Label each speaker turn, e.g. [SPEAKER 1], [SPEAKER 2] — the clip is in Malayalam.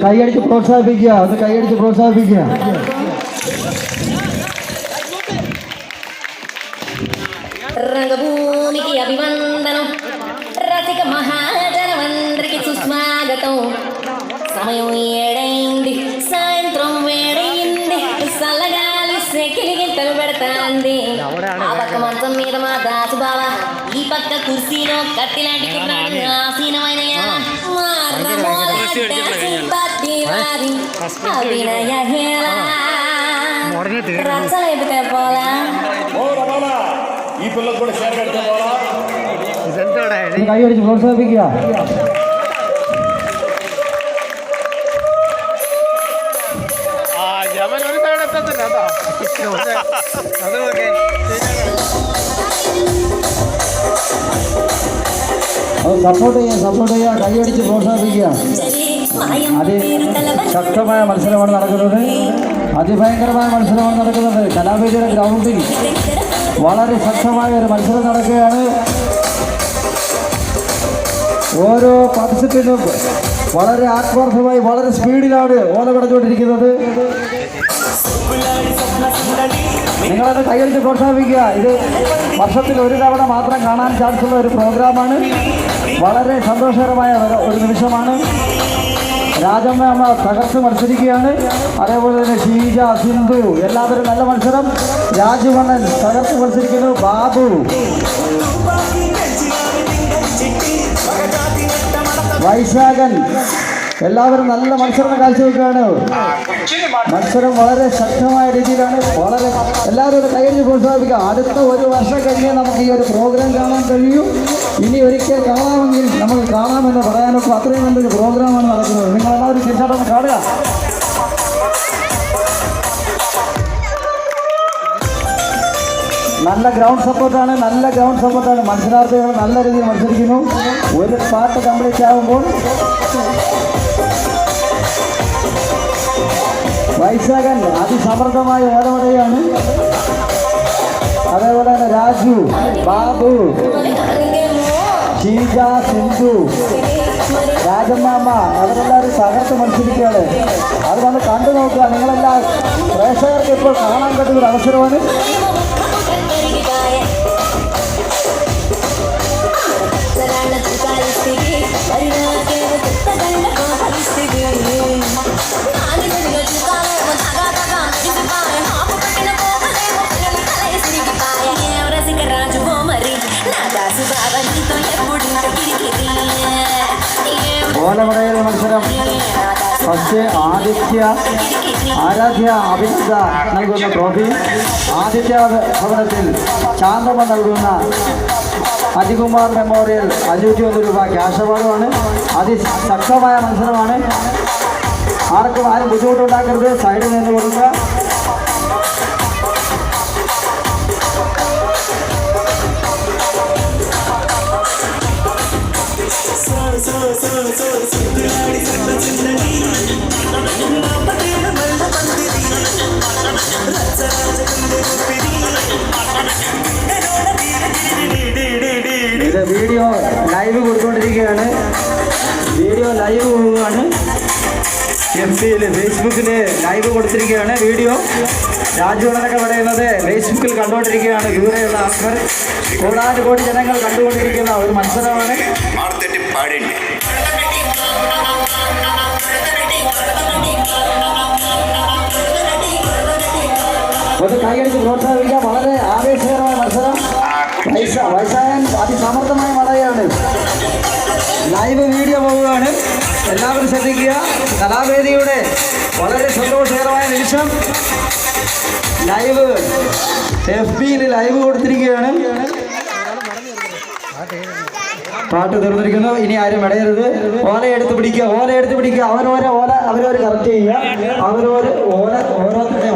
[SPEAKER 1] കൈയടിച്ച് പ്രോത്സാഹിപ്പിക്കുക, അത് കൈയടിച്ച് പ്രോത്സാഹിപ്പിക്കുക.
[SPEAKER 2] రంగభూమికి అభివందనం రసిక మహాజనమందరికి సుస్వాగతం. సమయం ఏడైంది, సాయంత్రం వేడైంది, సల్లగాలి సెకిలి గింతలు పెడతాంది. ఆ పక్క మంచం మీద మా దాసు బావ, ఈ పక్క కుర్సీలో కత్తిలాంటి కుర్రాడు ఆసీనమైన అభినయ హేళ రచన ఎదుటే పోలా.
[SPEAKER 3] ఈ పిల్లలు కూడా షేర్ పెడితే పోలా.
[SPEAKER 1] കൈയടിച്ച് പ്രോത്സാഹിപ്പിക്കുക. സപ്പോർട്ട് ചെയ്യുക, കൈയടിച്ച് പ്രോത്സാഹിപ്പിക്കുക. അതിശക്തമായ മത്സരമാണ് നടക്കുന്നത്, അതിഭയങ്കരമായ മത്സരമാണ് നടക്കുന്നത്. കലാവേദിയുടെ ഗ്രൗണ്ടിൽ വളരെ ശക്തമായ ഒരു മത്സരം നടക്കുകയാണ്. ഓരോ പാർട്ടിസിപ്പൻറ്റും വളരെ ആത്മാർത്ഥമായി വളരെ സ്പീഡിലാണ് ഓല കടന്നുകൊണ്ടിരിക്കുന്നത്. നിങ്ങളത് കൈയടിച്ച് പ്രോത്സാഹിപ്പിക്കുക. ഇത് വർഷത്തിൽ ഒരു തവണ മാത്രം കാണാൻ ചാൻസുള്ള ഒരു പ്രോഗ്രാമാണ്. വളരെ സന്തോഷകരമായ ഒരു നിമിഷമാണ്. രാജമ്മ അമ്മ തകർത്ത് മത്സരിക്കുകയാണ്. അതേപോലെ തന്നെ ഷീജ, സിന്ധു എല്ലാവരും നല്ല മത്സരം. രാജുമണ്ണൻ തകർത്ത് മത്സരിക്കുന്നു. ബാബു, വൈശാഖൻ എല്ലാവരും നല്ല മത്സരം കാഴ്ചവെക്കുകയാണ്. മത്സരം വളരെ ശക്തമായ രീതിയിലാണ്. എല്ലാവരും ഒരു കൈയടിച്ച് പ്രോത്സാഹിപ്പിക്കുക. അടുത്ത ഒരു വർഷം കഴിഞ്ഞേ നമുക്ക് ഈ ഒരു പ്രോഗ്രാം കാണാൻ കഴിയൂ. ഇനി ഒരിക്കൽ കാണാമെങ്കിൽ നമുക്ക് കാണാമെന്ന് പറയാനൊക്കെ അത്രയും നല്ലൊരു പ്രോഗ്രാമാണ് നടക്കുന്നത്. നിങ്ങളെല്ലാവരും തീർച്ചയായിട്ടും കാണുക. നല്ല ഗ്രൗണ്ട് സപ്പോർട്ടാണ്, മത്സരാർത്ഥികൾ നല്ല രീതിയിൽ മത്സരിക്കുന്നു. ഒരു പാട്ട് കംപ്ലീറ്റ് ആകുമ്പോൾ വൈശാഖൻ അതിസമൃദ്ധമായ ഓടമടയാണ്. അതേപോലെ തന്നെ രാജു, ബാബു, ഷീജ, സിന്ധു, രാജമ്മാമ്മ അവരെല്ലാവരും തകർത്ത് മത്സരിക്കുകയാണ്. അത് വന്ന് കണ്ടു നോക്കുക. നിങ്ങളെല്ലാം പ്രേക്ഷകർക്ക് ഇപ്പോൾ കാണാൻ പറ്റുന്ന ഒരു അവസരമാണ്. ഓലമടയിലെ മത്സരം ഫസ്റ്റ് ആരാധ്യ അഭിനന്ദ നൽകുന്ന ട്രോഫി, ആദിത്യ ഭവനത്തിൽ ശാന്തമ നൽകുന്ന അജികുമാർ മെമ്മോറിയൽ 501 രൂപ ക്യാഷ് അവാർഡുമാണ്. അതിശക്തമായ മത്സരമാണ്. ആരും ബുദ്ധിമുട്ടുണ്ടാക്കരുത്, സൈഡിൽ നിന്ന് കൊടുക്കുക. ഇത് വീഡിയോ ലൈവ് കൊടുത്തുകൊണ്ടിരിക്കുകയാണ്. പോവുകയാണ്. FB-യിൽ ഫേസ്ബുക്കിൽ ലൈവ് കൊടുത്തിരിക്കുകയാണ് വീഡിയോ. രാജുവണ്ണനൊക്കെ പറയുന്നത് ഫേസ്ബുക്കിൽ കണ്ടുകൊണ്ടിരിക്കുകയാണ്. ദൂരെയുള്ള ആൾക്കാർ, കോടാനുകോടി ജനങ്ങൾ കണ്ടുകൊണ്ടിരിക്കുന്ന ഒരു മത്സരമാണ്. ഒന്ന് കൈയടിച്ച് പ്രോത്സാഹിപ്പിക്കുക. വളരെ ആവേശകരമായ മത്സരം. വൈശാഖൻ അതിസമർത്ഥമായ മഴയാണ്. ലൈവ് വീഡിയോ പോവുകയാണ്. എല്ലാവരും ശ്രദ്ധിക്കുക. കലാവേദിയുടെ വളരെ സന്തോഷകരമായ നിമിഷം ലൈവ് FB-യിൽ ലൈവ് കൊടുത്തിരിക്കുകയാണ്. പാട്ട് തീർന്നിരിക്കുന്നു. ഇനി ആരും ഇടയരുത്. ഓല എടുത്ത് പിടിക്കുക. അവരവരെ കറക്റ്റ് ചെയ്യുക. ഓരോരുത്തരുടെ